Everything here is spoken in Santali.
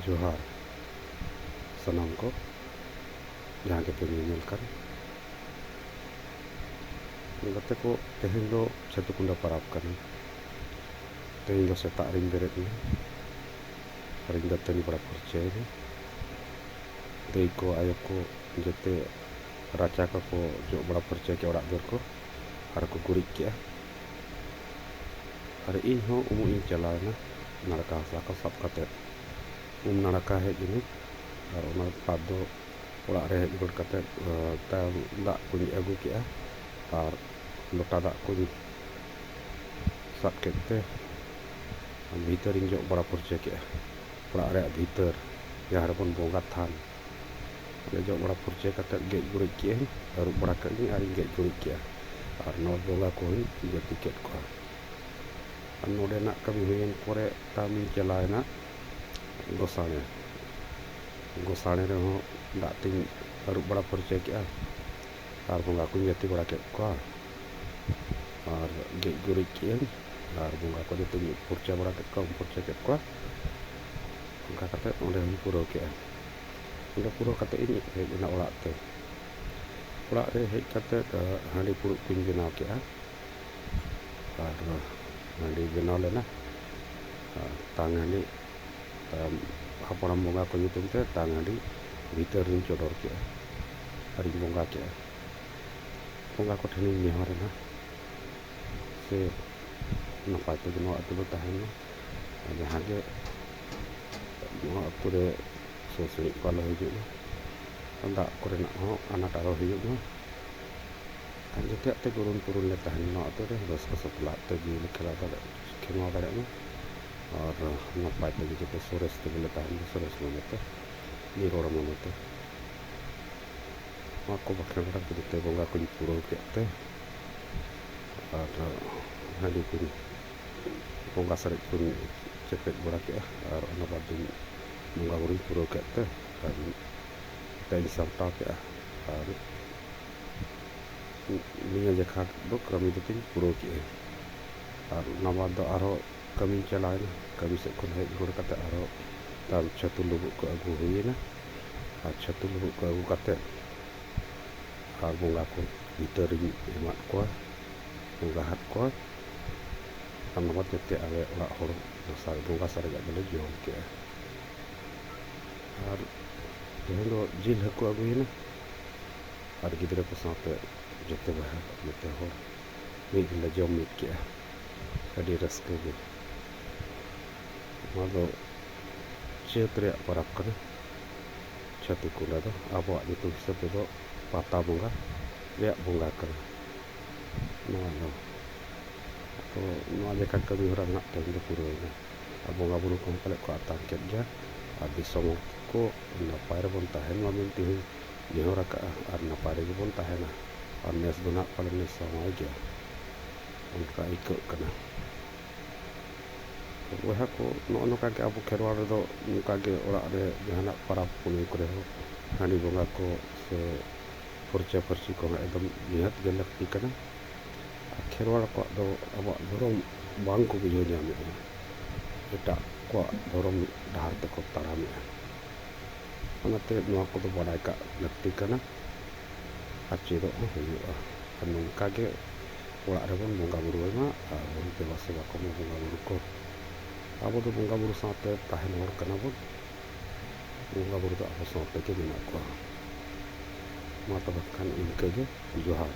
जोहार सनाम को जहाँ के पे ᱧᱮᱞ kan गाते को तेहें दो छतुकुंडा परब kan तेहें दो सेताग रिंग बेरेद ना रिंग दातनी बड़ा फरचाई ना दई को आयो को जते राचा को जो बड़ा फरचाई के ओड़ा दुआर को आर को गुरिज के आर इन हो उमु इन चलाना नाड़का हसा को साब काते नाड़का हेज नी और ओना बाद दो ओड़ा रे हेज गुड़ काते दाग को आगू के और लोटा दाग को साब केते भीतर इन जो बड़ा फरचाई के ओड़ा रे भीतर जहाँ बन बोंगा थान जो बड़ा फरचाई काते गेज गुरिज के और बड़ा कनी और गेज गुरिज के और नौ बोंगा को जाति केट को नोडेना कमी हुई परे तामी चलाना गोसाणे गोसाणे रे हो दाती और बड़ा फरचाई के और बोंगा को जाति बड़ा के और गेज गुरिज के और बोंगा को जाति फरचा बड़ा के फरचा के उनका कते ओंडे पुरो के ओंडे पुरो कते इन हेजना ओड़ाते ओड़ा रे हेज कते हांडी पुरुक कुñ बनाव के और हांडी बनाव लेना तांग हांडी हपड़ाम बोंगा को nyutum te तांग हांडी भीतर रिंग चोडोर के और बोंगा के बोंगा को ठेनी नेहर ना से नपाय ते नो अतु ताहेना जहाँ के अतु रे सोसड़ी पालो हिजुना दाग कोरेना हो आनाट आरो हिजुना जते ते गुरुन पुरुन ले ताहेना अतु रे रस को सपला ते जीव खेला दाड़े खेमा दाड़े ना और नपाय ते जते सोरेस ते बोले ताहेना सोरेस मनते निरोड़ मनते को बखरे बड़ा जते बोंगा को पुरो केते और हांडी को बोंगा सरे को चेपेट बड़ा के और ओना बाद बोंगा गुरी पुरो केते और तेज सामटा के और निया जखा दो कमी दो पुरो के और ओना बाद दो आरो कमी चलाना कमी से खन हेज गुड़ कते आरो तार छतु लुबुग को अगू हुईना और छतु लुबुग को अगू कते और बोंगा को भीतर एमाद को बोंगा हाथ को और बाद जते आले ओड़ा हर सारे बोंगा सारे गले जोम के और तेहें दो जिल हको अगुना और गिद्रा को साथे जते बहा जते हर मिद ले जोम मिद के अडी रस्के गे मादो चेत रे परब कने छतुकुंडा दो आबो नितुम हिसाब दो पाता बोंगा रे बोंगा कने नो तो नो लेखा कमी हरा ना तेहें पुरो और बोंगा बुरु को पले को आतां के गया और दिसोम को नपाय रे बन ताहेन मा मेन तेहें नेहर का और नपाय रे बन ताहेना और नेस दो ना पले नेस समाय गया उनका इको कना वह को नोका के अब खेरवाड़ दो नुका के ओड़ा रे जहाना परब पुनी करे हो हांडी बोंगा को से फरचा फरची को एकदम निहत गे लगती कना खेरवाड़ को दो अब धरम बांग को बुझो जामे एटा को धरम डाहर ते को तारामे ओनाते नोआ को दो बड़ाय का लगती कना और चेदो हुयुआ और नोका के ओड़ा रे बन बोंगा बुरुमा और बन देवा सेवा को बोंगा बुरु को अब दो बोंगा बुरु साथे ताहेन हर कना बन बोंगा बुरु दो अब साथे के मेना को मा तब खान इनके जोहार।